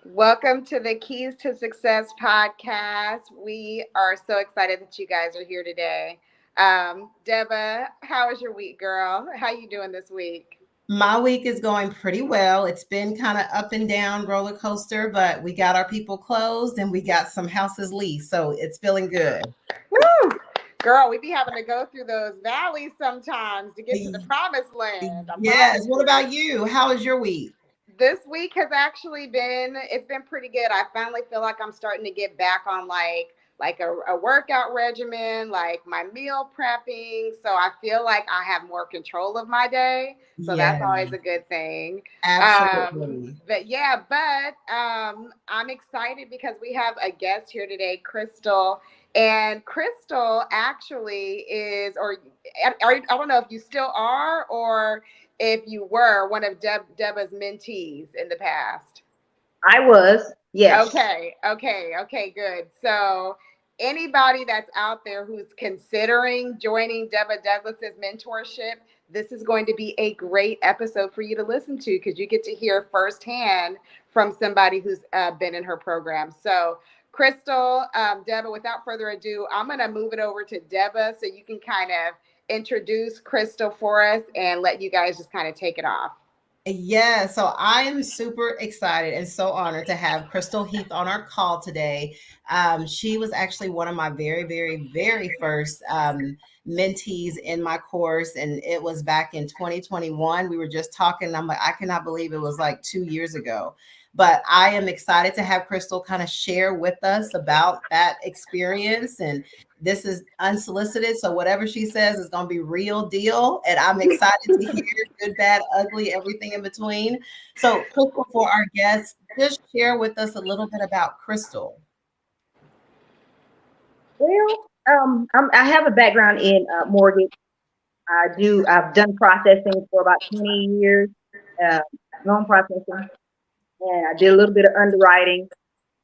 Welcome to the Keys to Success podcast. We are so excited that you guys are here today. Deba, how was your week, girl? How you doing this week? My week is going pretty well. It's been kind of up and down roller coaster, but we got our people closed and we got some houses leased. So it's feeling good. Woo! Girl, we be having to go through those valleys sometimes to get to the promised land. I Yes. promise What you. about you? How was your week? This week has actually been pretty good. I finally feel like I'm starting to get back on like a workout regimen, like my meal prepping. So I feel like I have more control of my day. So that's Yeah, always a good thing. absolutely. But I'm excited because we have a guest here today, Crystal. And Crystal actually is, I don't know if you still are, or if you were one of Deba's mentees in the past. I was, yes. Okay, good. So, anybody that's out there who's considering joining Deba Douglas's mentorship, this is going to be a great episode for you to listen to because you get to hear firsthand from somebody who's been in her program. So, Crystal, Deba, without further ado, I'm going to move it over to Deba so you can kind of introduce Crystal for us and let you guys just kind of take it off. Yeah, so I am super excited and so honored to have Crystal Heath on our call today. She was actually one of my very, very, very first mentees in my course, and it was back in 2021. We were just talking. I'm like, I cannot believe it was like 2 years ago. But I am excited to have Crystal kind of share with us about that experience. And this is unsolicited. So whatever she says is going to be real deal. And I'm excited to hear good, bad, ugly, everything in between. So, Crystal, for our guests, just share with us a little bit about Crystal. Well, I have a background in mortgage. I've done processing for about 20 years, uh, loan processing, and I did a little bit of underwriting,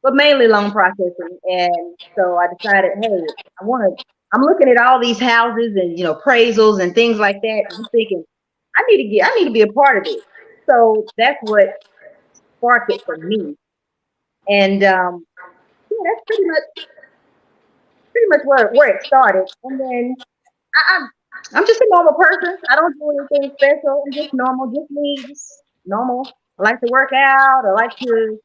but mainly loan processing. And so I decided, hey, I'm looking at all these houses and, appraisals and things like that. And I'm thinking, I need to be a part of it. So that's what sparked it for me. And yeah, that's pretty much where it started. And then I, I'm I'm just a normal person. I don't do anything special. I'm just normal, just me, just normal. I like to work out. I like to,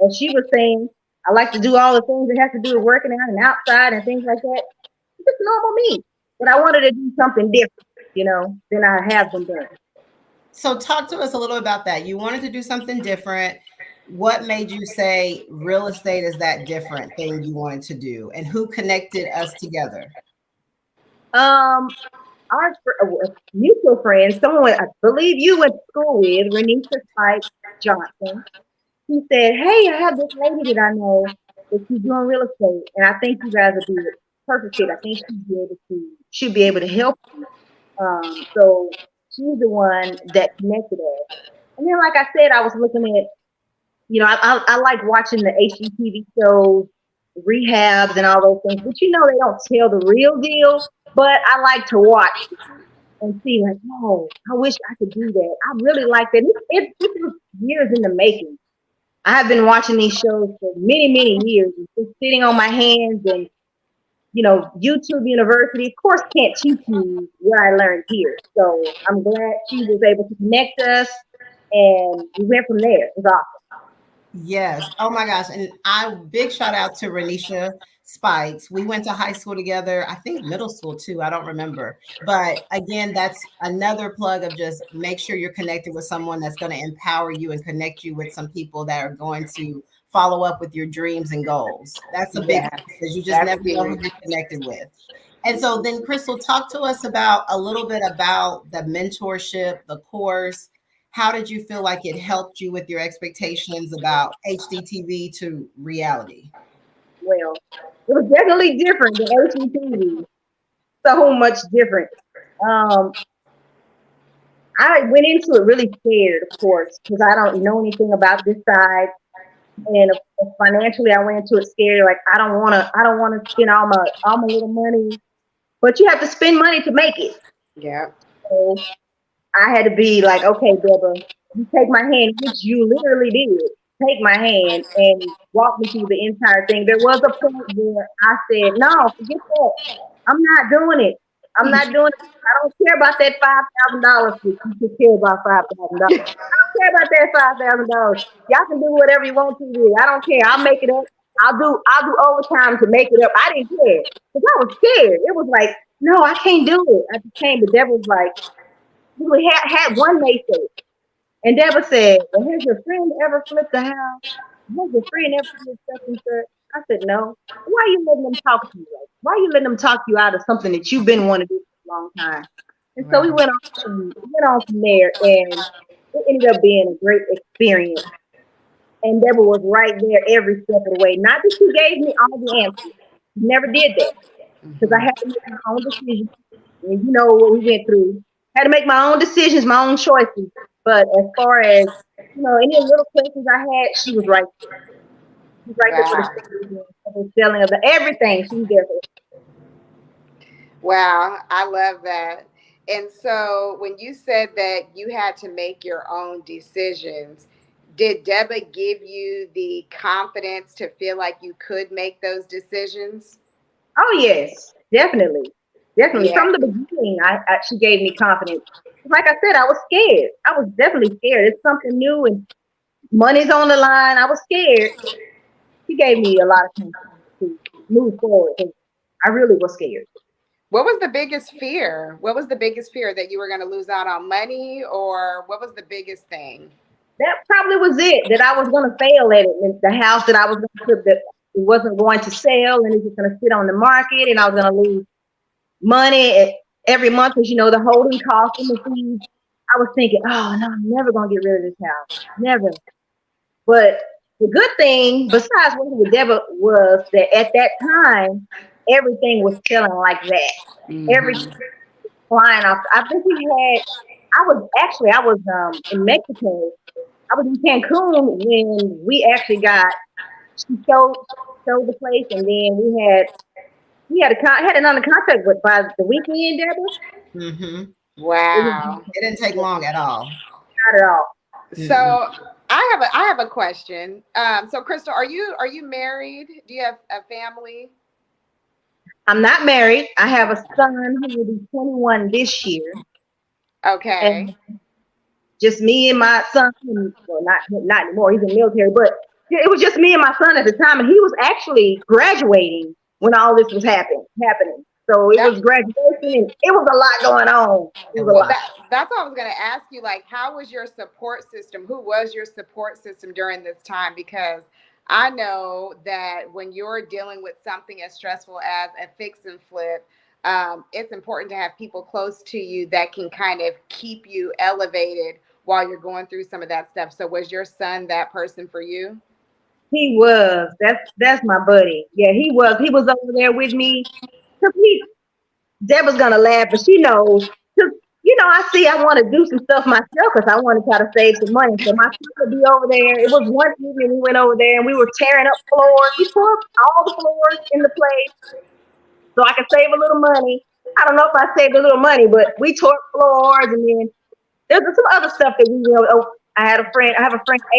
as she was saying, I like to do all the things that have to do with working out and outside and things like that. Just normal me. But I wanted to do something different, than I have been doing. So, talk to us a little about that. You wanted to do something different. What made you say real estate is that different thing you wanted to do? And who connected us together? Um, our mutual friend, someone I believe you went to school with, Renisha Spike Johnson. He said, "Hey, I have this lady that I know that she's doing real estate, and I think you guys would be a perfect fit. I think she'd be able to help you." So she's the one that connected us. And then, like I said, I was looking at, I like watching the HGTV shows, rehabs, and all those things. But they don't tell the real deal. But I like to watch and see, like, oh, I wish I could do that. I really like that. This was years in the making. I have been watching these shows for many, many years, just sitting on my hands and, YouTube University, of course, can't teach you what I learned here. So I'm glad she was able to connect us and we went from there. It was awesome. Yes. Oh my gosh. And I big shout out to Renisha Spikes. We went to high school together, I think middle school too. I don't remember. But again, that's another plug of just make sure you're connected with someone that's going to empower you and connect you with some people that are going to follow up with your dreams and goals. That's a big Yeah, one because you just that's never know who huge. you're connected with. And so then Crystal, talk to us about a little bit about the mentorship, the course. How did you feel like it helped you with your expectations about HDTV to reality? Well, it was definitely different than HGTV. So much different. Um, I went into it really scared, of course, because I don't know anything about this side. And financially, I went into it scared. Like I don't want to spend all my little money. But you have to spend money to make it. Yeah. So I had to be like, okay, Deborah. you take my hand, which you literally did. Take my hand and walk me through the entire thing. There was a point where I said, no, forget that. I'm not doing it. I'm not doing it. I don't care about that $5,000. But you should care about $5,000. I don't care about that $5,000. Y'all can do whatever you want to with it. I don't care. I'll make it up. I'll do overtime to make it up. I didn't care because I was scared. It was like, no, I can't do it. I just came. The devil was like, we had one naysay. And Deba said, well, has your friend ever flipped a house? Has your friend ever did such and such? I said, no. Why are you letting them talk to you? Why are you letting them talk you out of something that you've been wanting to do for a long time? And so we went on from there, and it ended up being a great experience. And Deba was right there every step of the way. Not that she gave me all the answers. She never did that because I had to make my own decisions. And you know what we went through. Had to make my own decisions, my own choices. But as far as, any little questions I had, she was right there. She was right there for the selling of everything. She was there for it. Wow, I love that. And so when you said that you had to make your own decisions, did Deba give you the confidence to feel like you could make those decisions? Oh, yes, definitely. Definitely. Yeah. From the beginning, she gave me confidence. Like I said, I was scared. I was definitely scared. It's something new and money's on the line. I was scared. She gave me a lot of confidence to move forward. I really was scared. What was the biggest fear? What was the biggest fear, that you were going to lose out on money, or what was the biggest thing? That probably was it, that I was going to fail at it. And the house that I was going to, that it wasn't going to sell and it was going to sit on the market and I was going to lose money every month because, the holding costs and the fees. I was thinking, oh, no, I'm never going to get rid of this house. Never. But the good thing, besides working with Deba, was that at that time, everything was selling like that. Mm-hmm. Everything was flying off. I think I was in Mexico. I was in Cancun when we actually she showed the place, and then we had another contract with by the weekend, Deba. Mm-hmm. Wow. It didn't take long at all. Not at all. So I have a question. So Crystal, are you married? Do you have a family? I'm not married. I have a son who will be 21 this year. Okay. And just me and my son. Well, not anymore. He's in the military, but it was just me and my son at the time, and he was actually graduating when all this was happening. So it was graduation, and it was a lot going on. That's what I was going to ask you. Like, how was your support system? Who was your support system during this time? Because I know that when you're dealing with something as stressful as a fix and flip, it's important to have people close to you that can kind of keep you elevated while you're going through some of that stuff. So was your son that person for you? He was. That's my buddy. Yeah, he was. He was over there with me. Deborah's gonna laugh, but she knows. Cause I want to do some stuff myself because I want to try to save some money. So my son would be over there. It was one evening we went over there and we were tearing up floors. We tore up all the floors in the place so I could save a little money. I don't know if I saved a little money, but we tore up floors, and then there's some other stuff that we I have a friend,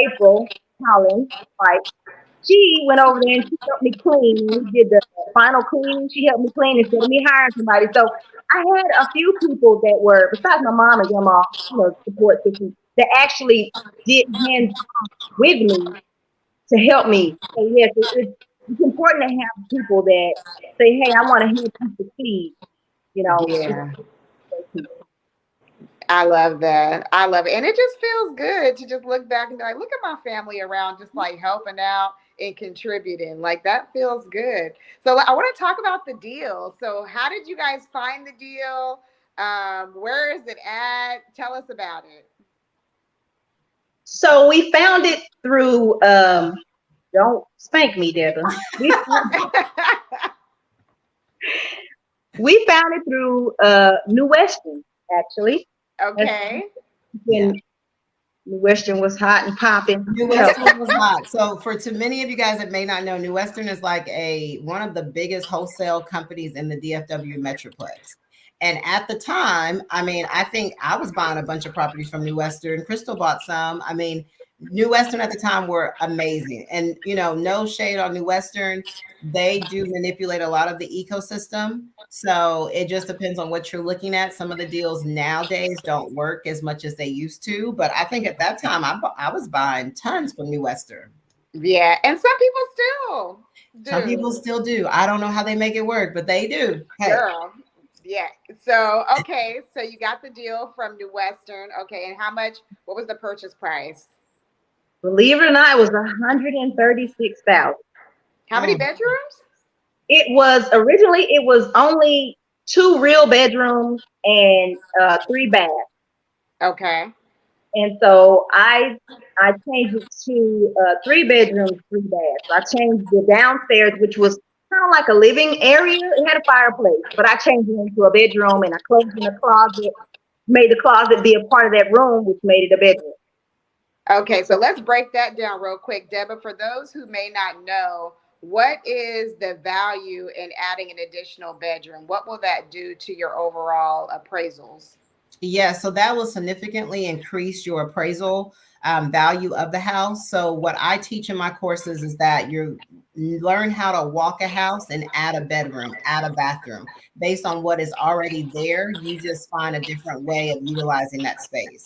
April Collins, like she went over there and she helped me clean. We did the final cleaning. She helped me clean instead of me hiring somebody. So I had a few people that were, besides my mom and grandma, support system, that actually did hands with me to help me. So yes, it's important to have people that say, hey, I want to help you succeed. Yeah. I love that. I love it. And it just feels good to just look back and be like, look at my family around, just like helping out and contributing. Like, that feels good. So I want to talk about the deal. So how did you guys find the deal? Where is it at? Tell us about it. So we found it through, don't spank me, Deba. We found it through New Western, actually. Okay. When New Western was hot and popping. New Western was hot. So to many of you guys that may not know, New Western is like one of the biggest wholesale companies in the DFW Metroplex. And at the time, I mean, I think I was buying a bunch of properties from New Western. Crystal bought some. I mean, New Western at the time were amazing. And, you know, no shade on New Western. They do manipulate a lot of the ecosystem. So it just depends on what you're looking at. Some of the deals nowadays don't work as much as they used to. But I think at that time, I was buying tons from New Western. Yeah, and some people still Some do. people still do. I don't know how they make it work, but they do. Hey. Girl. Yeah. So, okay. So you got the deal from New Western. Okay. And how much, what was the purchase price? Believe it or not, it was 136,000. How many bedrooms? It was originally it was only 2 real bedrooms and 3 baths. Okay. And so I changed it to 3 bedrooms, 3 baths. I changed the downstairs, which was kind of like a living area. It had a fireplace, but I changed it into a bedroom, and I closed in the closet, made the closet be a part of that room, which made it a bedroom. Okay. So let's break that down real quick. Deba, for those who may not know, what is the value in adding an additional bedroom? What will that do to your overall appraisals? Yeah, so that will significantly increase your appraisal value of the house. So what I teach in my courses is that you learn how to walk a house and add a bedroom, add a bathroom. Based on what is already there, you just find a different way of utilizing that space.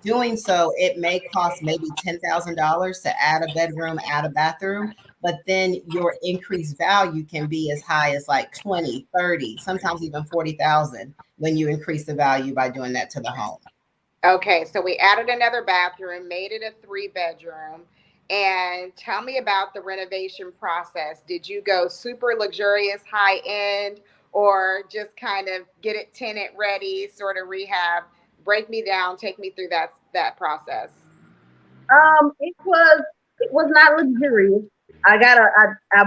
Doing so, it may cost maybe $10,000 to add a bedroom, add a bathroom, but then your increased value can be as high as like 20, 30, sometimes even 40,000 when you increase the value by doing that to the home. Okay. So we added another bathroom, made it a 3 bedroom. And tell me about the renovation process. Did you go super luxurious, high end, or just kind of get it tenant ready, sort of rehab? Break me down, take me through that process. It was not luxurious. I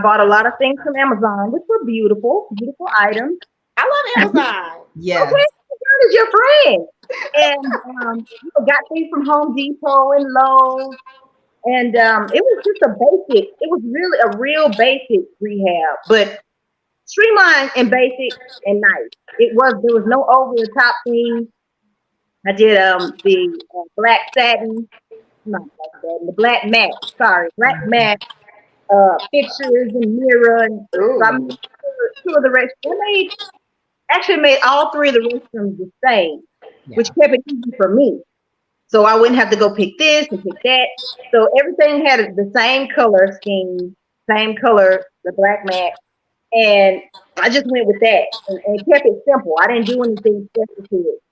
bought a lot of things from Amazon, which were beautiful, beautiful items. I love Amazon. Yes. Okay, Amazon is your friend. And got things from Home Depot and Lowe's. And it was just a basic. It was really a real basic rehab, but streamlined and basic and nice. There was no over the top things. I did the black satin, not black satin, the black matte. Sorry, black matte fixtures and mirror. And so I made Ooh. two of the restrooms. Actually made all 3 of the restrooms the same, Yeah. which kept it easy for me. So I wouldn't have to go pick this and pick that. So everything had the same color scheme, same color, the black matte. And I just went with that and kept it simple. I didn't do anything special to it.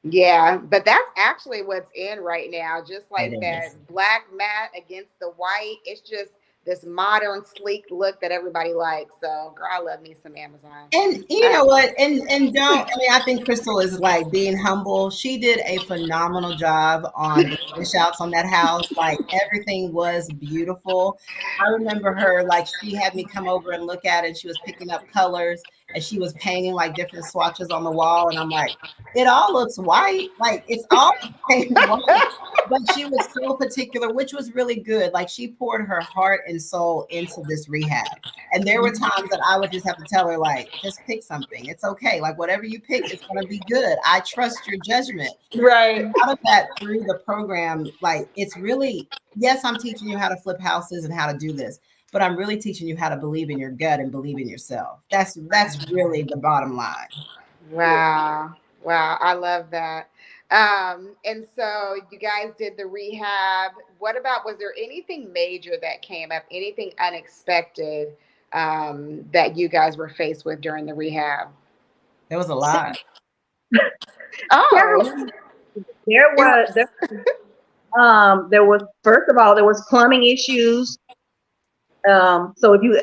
Yeah, but that's actually what's in right now. Just It like is. that black matte against the white. It's just this modern, sleek look that everybody likes. So, girl, I love me some Amazon. And you Uh, know what? And don't, I mean, I think Crystal is like being humble. She did a phenomenal job on the finish outs on that house. Like everything was beautiful. I remember her, like she had me come over and look at it. And she was picking up colors and she was painting like different swatches on the wall. And I'm like, it all looks white. Like it's all white. But she was so particular, which was really good. Like she poured her heart and soul into this rehab. And there were times that I would just have to tell her, like, just pick something. It's okay. Like, whatever you pick, it's going to be good. I trust your judgment. right. And out of that, through the program, like, it's really, yes, I'm teaching you how to flip houses and how to do this, but I'm really teaching you how to believe in your gut and believe in yourself. That's really the bottom line. Wow. Wow. I love that. And so you guys did the rehab. What about, was there anything major that came up, anything unexpected that you guys were faced with during the rehab? There was a lot. Oh, Several. There was first of all there was plumbing issues. So if you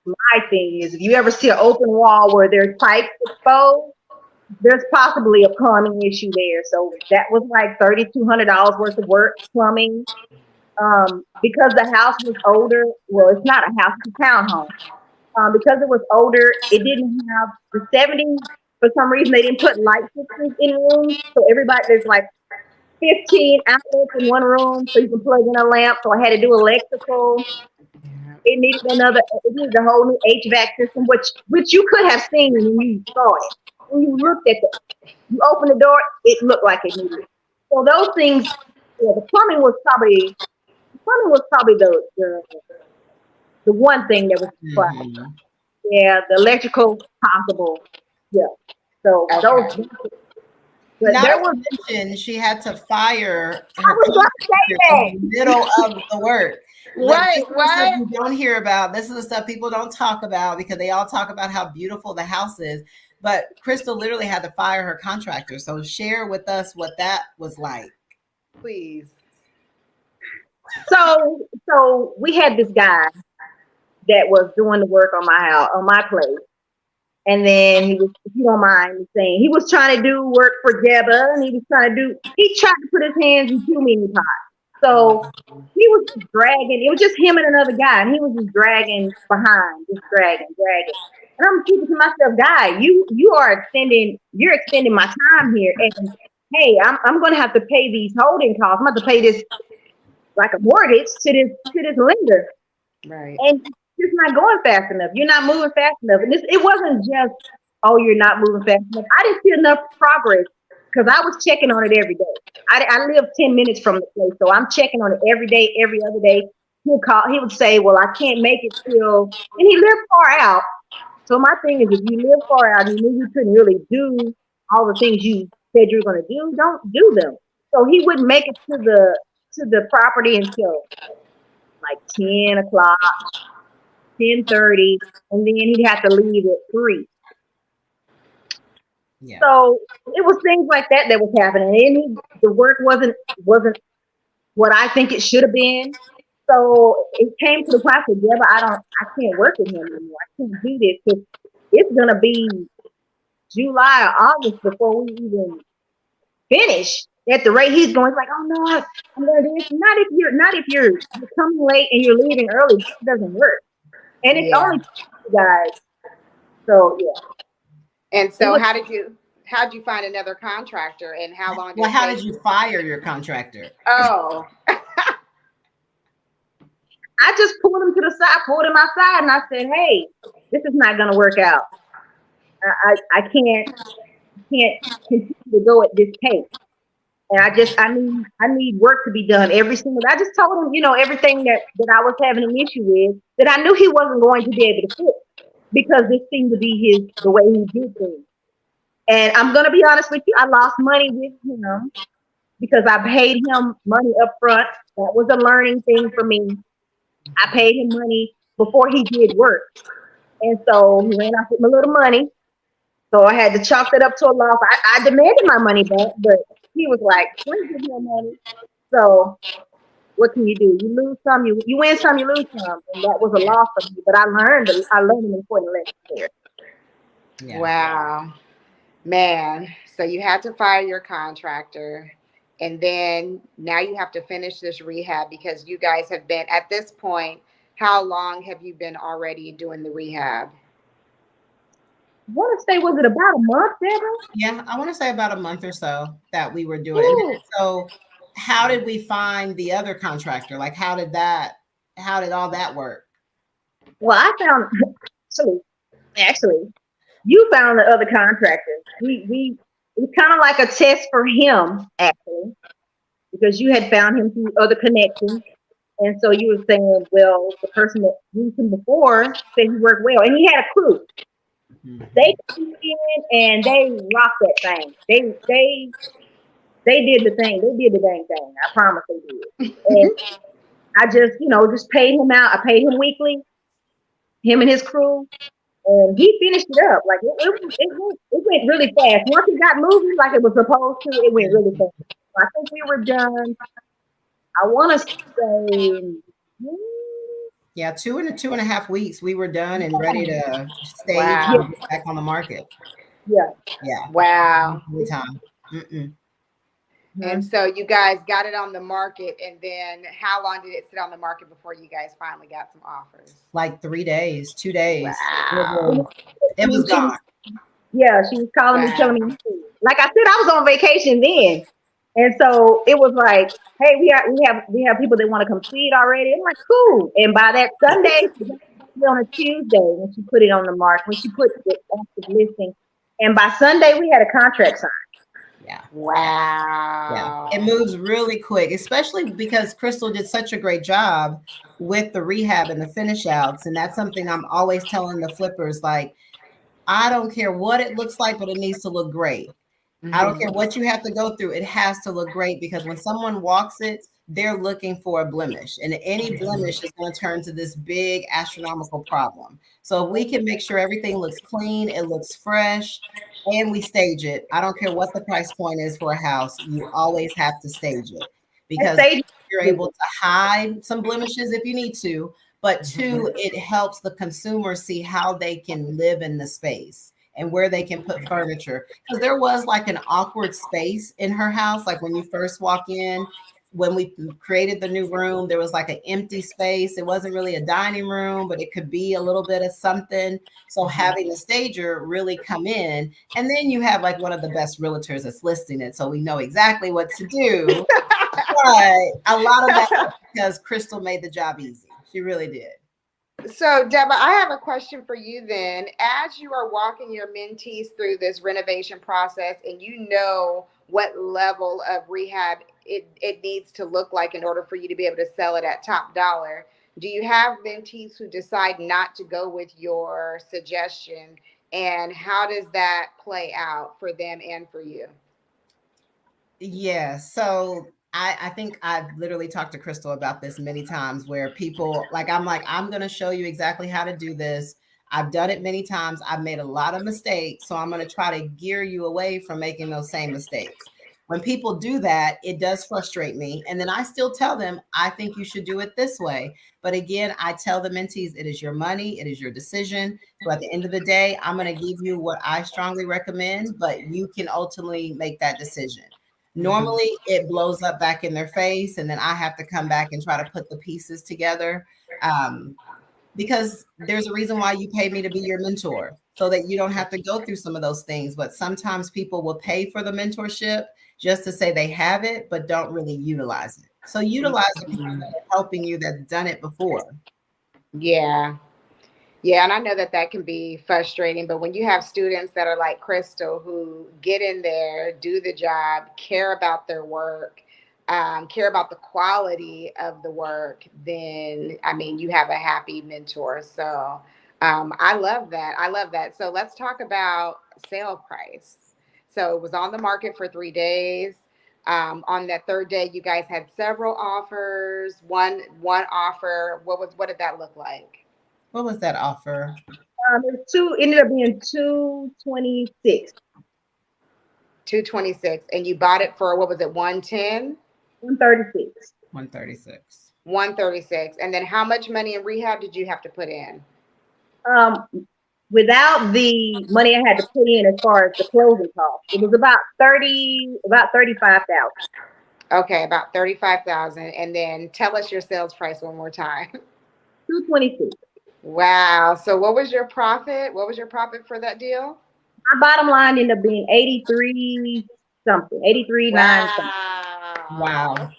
my thing is if you ever see an open wall where there's pipes exposed, there's possibly a plumbing issue there. So that was like $3,200 worth of work, plumbing. Because the house was older, well, it's not a house, it's a townhome. Because it was older, it didn't have the 70s. For some reason, they didn't put light fixtures in rooms. So there's like 15 outlets in one room, so you can plug in a lamp. So I had to do electrical. It needed a whole new HVAC system, which you could have seen when you saw it. when you looked at you opened the door, it looked like it needed it. So those things, yeah, the plumbing was probably the one thing that was required. Mm-hmm. Yeah, the electrical possible. Yeah. So Okay. those, but Not there to was. mention, she had to fire I her was going to contractor say in the middle of the work. Like, this Wait, is the stuff what? you don't hear about. This is the stuff people don't talk about because they all talk about how beautiful the house is. But Crystal literally had to fire her contractor. So share with us what that was like. Please. that. So we had this guy that was doing the work on my house, on my place. And then he was, if you don't mind me saying, he was trying to do work for Deba, and he tried to put his hands in too many pots. So he was just dragging, it was just him and another guy, and he was just dragging behind, just dragging. And I'm thinking to myself, guy, you're extending my time here. And hey, I'm gonna have to pay these holding costs. I'm gonna have to pay this like a mortgage to this lender. Right. And it's not going fast enough. You're not moving fast enough. And it wasn't just, oh, you're not moving fast enough. I didn't see enough progress because I was checking on it every day. I live 10 minutes from the place, so I'm checking on it every day, every other day. He would say, well, I can't make it till, and he lived far out. So my thing is, if you live far out, you knew you couldn't really do all the things you said you were going to do, don't do them. So he wouldn't make it to the property until like 10 o'clock, 10:30, and then he'd have to leave at 3. Yeah. So it was things like that was happening. And the work wasn't what I think it should have been. So it came to the point where I can't work with him anymore. I can't do this because it's gonna be July or August before we even finish. At the rate he's going, it's like, oh no, I'm gonna do this. Not if you're coming late and you're leaving early. It doesn't work. And it's Yeah. only guys. So yeah. And so how'd you find another contractor, and how long did Well, it how take? did you fire your contractor? Oh, I just pulled him to the side, pulled him outside, and I said, hey, this is not gonna work out. I can't continue to go at this pace. And I need work to be done every single day. I just told him, everything that I was having an issue with that I knew he wasn't going to be able to fix because this seemed to be the way he did things. And I'm gonna be honest with you, I lost money with him because I paid him money up front. That was a learning thing for me. I paid him money before he did work. And so he ran off with my little money. So I had to chalk that up to a loss. I demanded my money back, but he was like, please give me your money. So what can you do? You lose some, you win some, you lose some. And that was a loss for me. But I learned an important lesson there. Yeah. wow. Man, so you had to fire your contractor, and then now you have to finish this rehab because you guys have been at this point. How long have you been already doing the rehab? I want to say, was it about a month, Deborah? Yeah, I want to say about a month or so that we were doing it. And so how did we find the other contractor? Like, how did all that work? Well, I found actually, you found the other contractor. It was kind of like a test for him, actually, because you had found him through other connections. And so you were saying, well, the person that used him before said he worked well, and he had a crew. Mm-hmm. They came in and they rocked that thing. They did the thing. They did the dang thing. I promise they did. And I just paid him out. I paid him weekly, him and his crew, and he finished it up. Like it went really fast. Once it got moving like it was supposed to, it went really fast. So I think we were done. I want to say, yeah, 2.5 weeks, we were done and ready to stage Wow. and get back on the market. Yeah. Wow. Time. And so you guys got it on the market, and then how long did it sit on the market before you guys finally got some offers? Like 3 days, 2 days. Wow. It was gone. Yeah, she was calling me, telling me. Like I said, I was on vacation then. And so it was like, hey, we have people that want to come see it already. I'm like, cool. And by that Sunday, on a Tuesday, when she put it on the market, when she put the active listing, And by Sunday, we had a contract signed. Yeah. Yeah. Wow. It moves really quick, especially because Crystal did such a great job with the rehab and the finish outs. And that's something I'm always telling the flippers, like, I don't care what it looks like, but it needs to look great. I don't care what you have to go through. It has to look great, because when someone walks it, they're looking for a blemish, and any blemish is going to turn to this big astronomical problem. So if we can make sure everything looks clean, it looks fresh, and we stage it, I don't care what the price point is for a house, you always have to stage it, That because stage, you're able to hide some blemishes if you need to, but two, it helps the consumer see how they can live in the space and where they can put furniture. Because there was like an awkward space in her house. Like when you first walk in, when we created the new room, there was like an empty space. It wasn't really a dining room, but it could be a little bit of something. So having the stager really come in, and then you have like one of the best realtors that's listing it. So we know exactly what to do. But a lot of that was because Crystal made the job easy. She really did. So, Deba, I have a question for you then. As you are walking your mentees through this renovation process and you know what level of rehab it needs to look like in order for you to be able to sell it at top dollar, do you have mentees who decide not to go with your suggestion? And how does that play out for them and for you? Yeah. So I think I've literally talked to Crystal about this many times, where people like, I'm going to show you exactly how to do this. I've done it many times. I've made a lot of mistakes. So I'm going to try to gear you away from making those same mistakes. When people do that, it does frustrate me. And then I still tell them, I think you should do it this way. But again, I tell the mentees, it is your money, it is your decision. So at the end of the day, I'm going to give you what I strongly recommend, but you can ultimately make that decision. Normally, it blows up back in their face, and then I have to come back and try to put the pieces together. Um, because there's a reason why you pay me to be your mentor, so that you don't have to go through some of those things. But sometimes people will pay for the mentorship just to say they have it, but don't really utilize it. So utilize the people that are helping you that's done it before. Yeah. Yeah, and I know that that can be frustrating, but when you have students that are like Crystal who get in there, do the job, care about their work, care about the quality of the work, then I mean, you have a happy mentor. So I love that. I love that. So let's talk about sale price. So it was on the market for 3 days. On that third day, you guys had several offers. One offer. What did that look like? What was that offer? it was two, ended up being 226, 226, and you bought it for what was it, 110? 136. 136. 136. And then how much money in rehab did you have to put in? Um, Without the money I had to put in as far as the closing cost, it was about 35,000. Okay, about 35,000. And then tell us your sales price one more time. 226. Wow. So what was your profit? What was your profit for that deal? My bottom line ended up being 83 something, 83 9 something. Wow. Wow.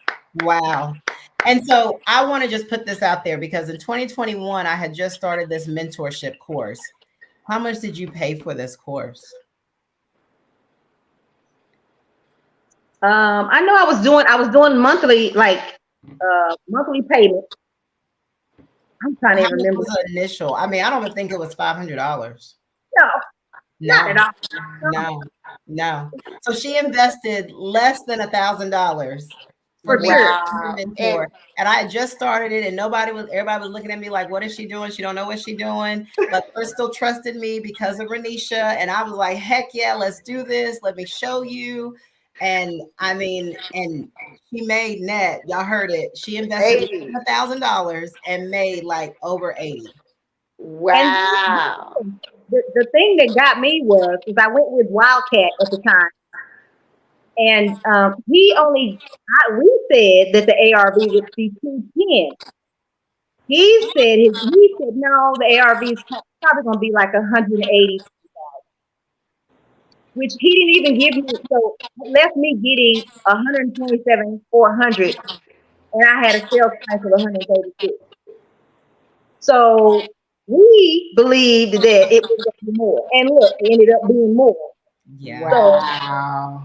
Wow. And so I want to just put this out there, because in 2021, I had just started this mentorship course. How much did you pay for this course? I know I was doing monthly, like monthly payment. I'm trying How to much remember. was the initial? I mean, I don't even think it was $500. No, not at No, all. No, no, no. So she invested less than $1,000 for for me sure. as a Wow. mentor. And I had just started it, and everybody was looking at me like, what is she doing? She don't know what she's doing. But Crystal trusted me because of Renisha. And I was like, heck yeah, let's do this. Let me show you. And I mean, and she made net, y'all heard it. She invested 80. $1,000 and made like over 80. And Wow. the thing that got me was, because I went with Wildcat at the time, and we said that the ARV would be 210. He said no, the ARV is probably going to be like 180, which he didn't even give me. So it left me getting 127 400, and I had a sales price of 136. So we believed that it was going to be more. And look, it ended up being more. Yeah. So, Wow.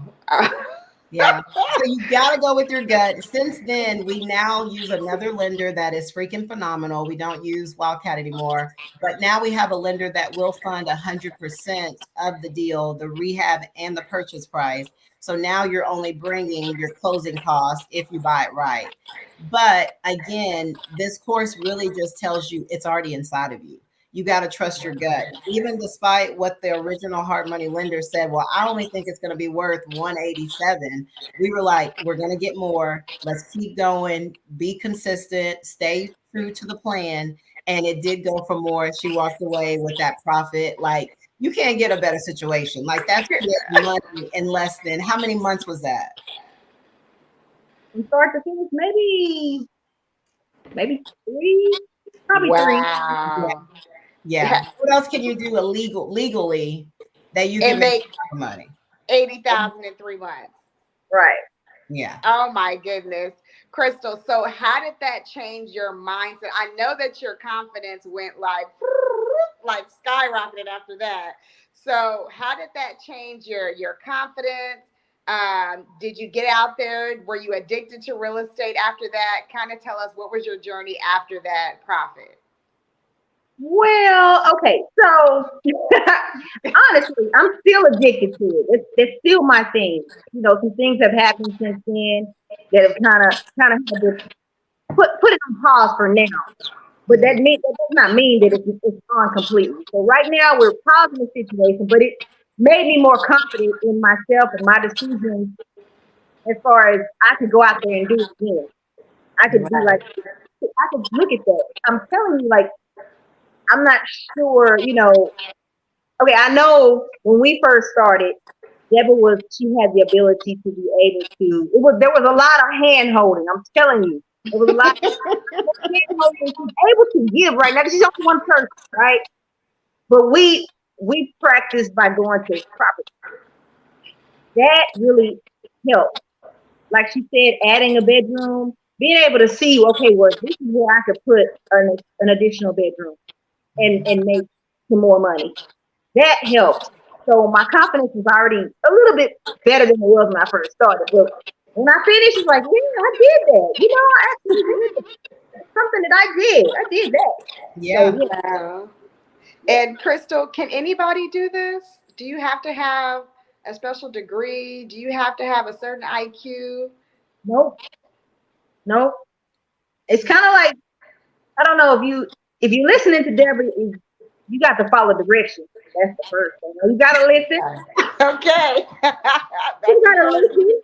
Yeah. So you got to go with your gut. Since then, we now use another lender that is freaking phenomenal. We don't use Wildcat anymore, but now we have a lender that will fund 100% of the deal, the rehab and the purchase price. So now you're only bringing your closing costs if you buy it right. But again, this course really just tells you it's already inside of you. You got to trust your gut. Even despite what the original hard money lender said, well, I only think it's going to be worth 187. We were like, we're going to get more. Let's keep going, be consistent, stay true to the plan. And it did go for more. She walked away with that profit. Like, you can't get a better situation. Like, that's money in less than how many months was that? from start to finish, maybe three, probably three. Wow. Yeah. What else can you do legally that you And can make make money? 80,000 in 3 months. Right. Yeah. Oh my goodness. Crystal, so how did that change your mindset? I know that your confidence went like skyrocketed after that. So how did that change your confidence? Did you get out there? Were you addicted to real estate after that? Kind of tell us, what was your journey after that profit? Well, okay, so honestly, I'm still addicted to it. It's still my thing. Some things have happened since then that have kind of had to put it on pause for now. But that does not mean that it's gone completely. So right now we're pausing the situation, but it made me more confident in myself and my decisions as far as I could go out there and do it again. I could be like, I could look at that. I'm telling you, like, I'm not sure, Okay, I know when we first started, she had the ability to be able to, there was a lot of hand holding. I'm telling you, there was a lot of hand holding. She's able to give right now. She's only one person, right? But we practiced by going to property. That really helped. Like she said, adding a bedroom, being able to see, okay, well, this is where I could put an additional bedroom and make some more money. That helped. So my confidence was already a little bit better than it was when I first started. But when I finished, it's like, yeah, I did that. I actually did something that I did. I did that. Yeah. So, yeah. Wow. And Crystal, can anybody do this? Do you have to have a special degree? Do you have to have a certain IQ? Nope. Nope. It's kind of like, I don't know if you're listening to Deborah, you got to follow directions. That's the first thing. You got to listen. Okay. You got to listen.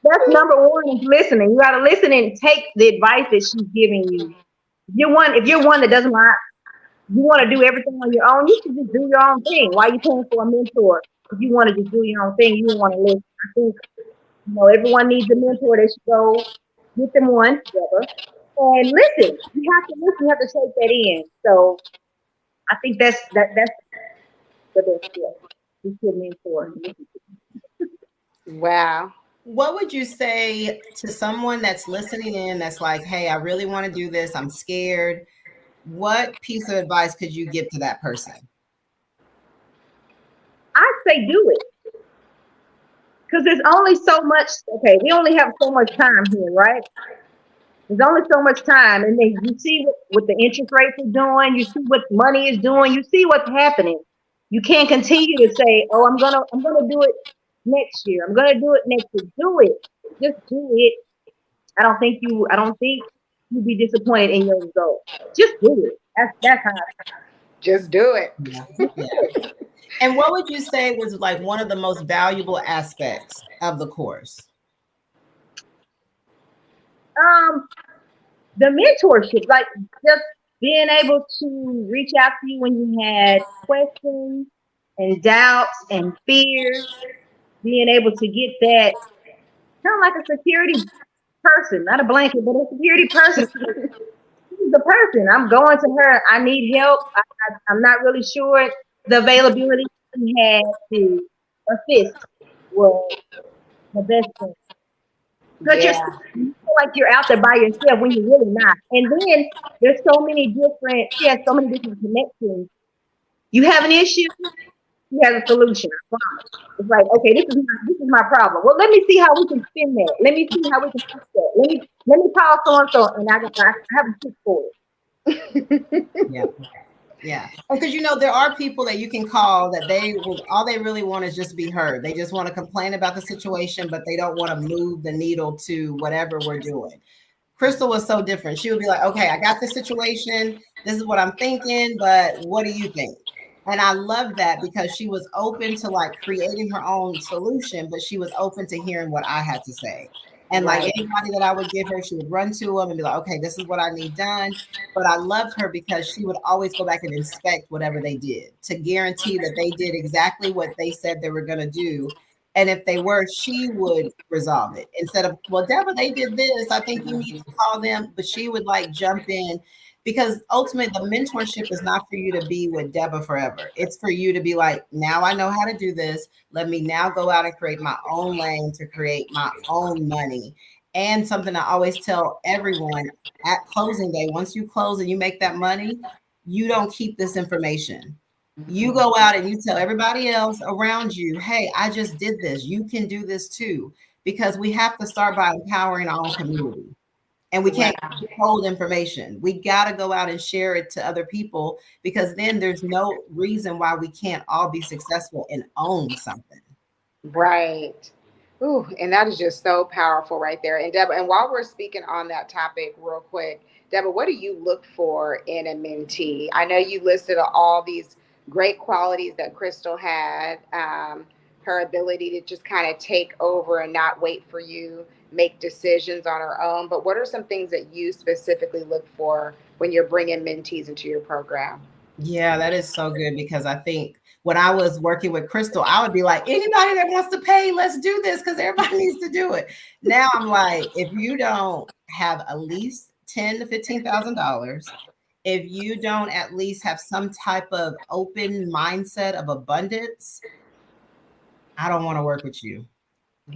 That's number one is listening. You got to listen and take the advice that she's giving you. If you're one that doesn't want, you want to do everything on your own, you should just do your own thing. Why are you paying for a mentor? If you want to just do your own thing, you don't want to listen. I think, everyone needs a mentor. They should go get them one, Deborah, and listen. You have to listen. You have to take that in. So I think that's the best deal. You should mentor. Wow. What would you say to someone that's listening in that's like, hey, I really want to do this, I'm scared? What piece of advice could you give to that person? I say do it. Because there's only so much, okay, we only have so much time here, right? There's only so much time. And then you see what the interest rates are doing, you see what money is doing, you see what's happening. You can't continue to say, oh, I'm gonna do it next year. I'm gonna do it next year. Do it. Just do it. I don't think you'd be disappointed in your result. Just do it. That's how Just do it. Yeah. And what would you say was like one of the most valuable aspects of the course? The mentorship, like just being able to reach out to you when you had questions and doubts and fears, being able to get that kind of like a security person, not a blanket, but a security person. This is the person. I'm going to her. I need help. I'm not really sure the availability she had to assist was the best thing. Because Yeah. you're feel like you're out there by yourself when you're really not. And then there's so many different, she has so many different connections. You have an issue, she has a solution. I promise. It's like, okay, this is my problem. Well, let me see how we can spin that. Let me see how we can fix that. Let me call so and so, and I have a fix for it. Yeah. Yeah. Because, there are people that you can call that all they really want is just be heard. They just want to complain about the situation, but they don't want to move the needle to whatever we're doing. Crystal was so different. She would be like, okay, I got this situation. This is what I'm thinking, but what do you think? And I love that because she was open to like creating her own solution, but she was open to hearing what I had to say. And like anybody that I would give her, she would run to them and be like, okay, this is what I need done. But I loved her because she would always go back and inspect whatever they did to guarantee that they did exactly what they said they were going to do. And if they were, she would resolve it instead of, well, Deba, they did this. I think you need to call them. But she would like jump in because ultimately the mentorship is not for you to be with Deba forever. It's for you to be like, now I know how to do this. Let me now go out and create my own lane to create my own money. And something I always tell everyone at closing day, once you close and you make that money, you don't keep this information. You go out and you tell everybody else around you, hey, I just did this. You can do this too. Because we have to start by empowering our own community. And we can't hold information. We got to go out and share it to other people because then there's no reason why we can't all be successful and own something. Right. Ooh, and that is just so powerful right there. And Deba, and while we're speaking on that topic real quick, Deba, what do you look for in a mentee? I know you listed all these great qualities that Crystal had, her ability to just kind of take over and not wait for you, make decisions on her own. But what are some things that you specifically look for when you're bringing mentees into your program? Yeah, that is so good because I think when I was working with Crystal, I would be like, anybody that wants to pay, let's do this because everybody needs to do it. Now I'm like, if you don't have at least $10,000 to $15,000, if you don't at least have some type of open mindset of abundance, I don't want to work with you.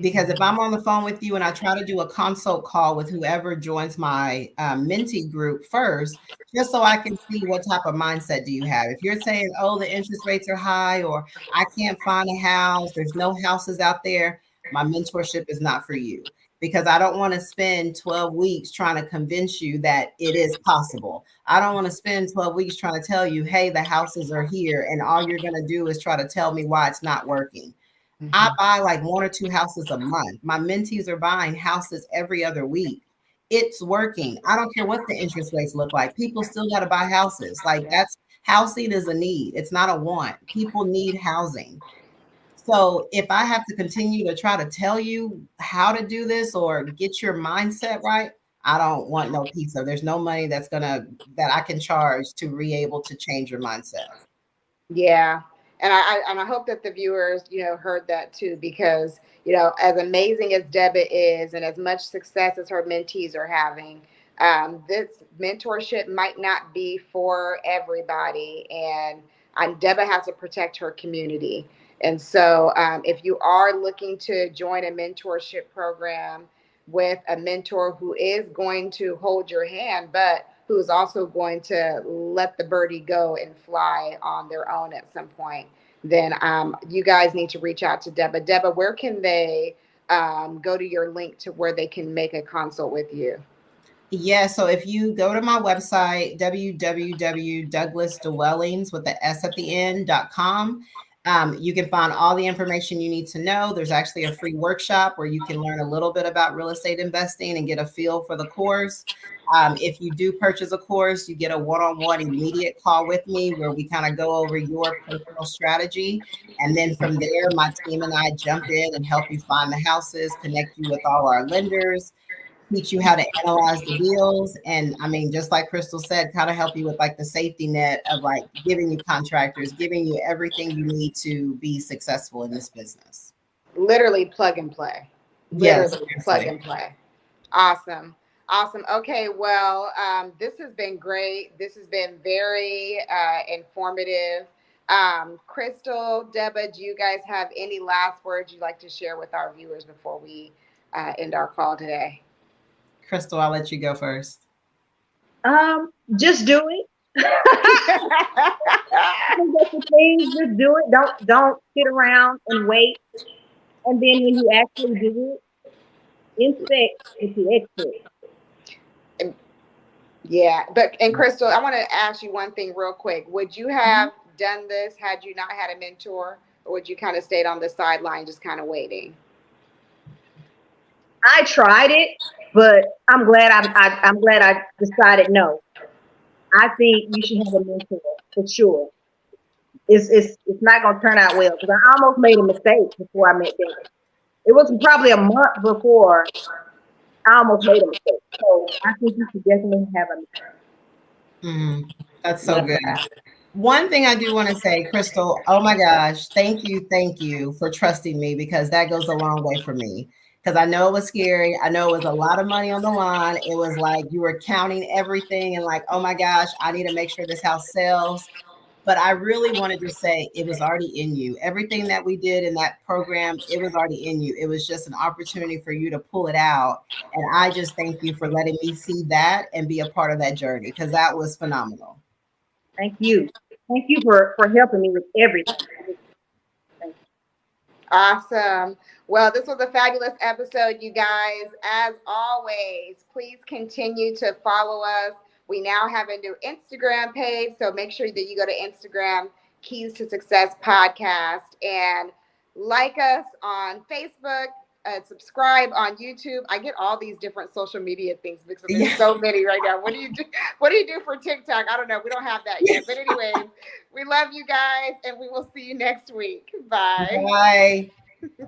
Because if I'm on the phone with you and I try to do a consult call with whoever joins my mentee group first, just so I can see what type of mindset do you have. If you're saying, oh, the interest rates are high, or I can't find a house, there's no houses out there, my mentorship is not for you. Because I don't want to spend 12 weeks trying to convince you that it is possible. I don't want to spend 12 weeks trying to tell you, hey, the houses are here, and all you're going to do is try to tell me why it's not working. I buy like 1 or 2 houses a month. My mentees are buying houses every other week. It's working. I don't care what the interest rates look like. People still got to buy houses. Like housing is a need. It's not a want. People need housing. So if I have to continue to try to tell you how to do this or get your mindset right, I don't want no pizza. There's no money that I can charge to be able to change your mindset. Yeah. And I hope that the viewers, heard that too, because, as amazing as Deba is and as much success as her mentees are having, this mentorship might not be for everybody. And Deba has to protect her community. And so if you are looking to join a mentorship program with a mentor who is going to hold your hand, but who's also going to let the birdie go and fly on their own at some point, then you guys need to reach out to Deba. Deba, where can they go to your link to where they can make a consult with you? Yeah, so if you go to my website, www.douglasdwellings with the S at the end.com, you can find all the information you need to know. There's actually a free workshop where you can learn a little bit about real estate investing and get a feel for the course. If you do purchase a course, you get a one-on-one immediate call with me where we kind of go over your personal strategy. And then from there, my team and I jump in and help you find the houses, connect you with all our lenders, teach you how to analyze the deals. And I mean, just like Crystal said, kind of help you with like the safety net of like giving you contractors, giving you everything you need to be successful in this business. Literally plug and play. Yes, Literally plug and play. Awesome. Awesome. Okay. Well, this has been great. This has been very informative. Crystal, Deba, do you guys have any last words you'd like to share with our viewers before we end our call today? Crystal, I'll let you go first. Just do it. I think that's the thing. Just do it. Don't sit around and wait. And then when you actually do it, inspect what you expect. Yeah, and Crystal, I want to ask you one thing real quick. Would you have done this had you not had a mentor, or would you kind of stayed on the sideline just kind of waiting? I tried it, but I'm glad I'm glad I decided no. I think you should have a mentor for sure. It's not gonna turn out well because I almost made a mistake before I met them. It was probably a month before I almost made a mistake. So I think you should definitely have a Mm, that's so Love good. that. One thing I do want to say, Crystal, oh my gosh, thank you for trusting me because that goes a long way for me. Because I know it was scary. I know it was a lot of money on the line. It was like you were counting everything and like, oh my gosh, I need to make sure this house sells. But I really wanted to say it was already in you. Everything that we did in that program, it was already in you. It was just an opportunity for you to pull it out. And I just thank you for letting me see that and be a part of that journey because that was phenomenal. thank you. Thank you for helping me with everything. Thank Awesome. Well, this was a fabulous episode, you guys. As always, please continue to follow us. We now have a new Instagram page, so make sure that you go to Instagram, Keys to Success Podcast, and like us on Facebook. Subscribe on YouTube. I get all these different social media things because there's Yeah. so many right now. What do you do? What do you do for TikTok? I don't know. We don't have that yet. But anyways, we love you guys, and we will see you next week. Bye. Bye.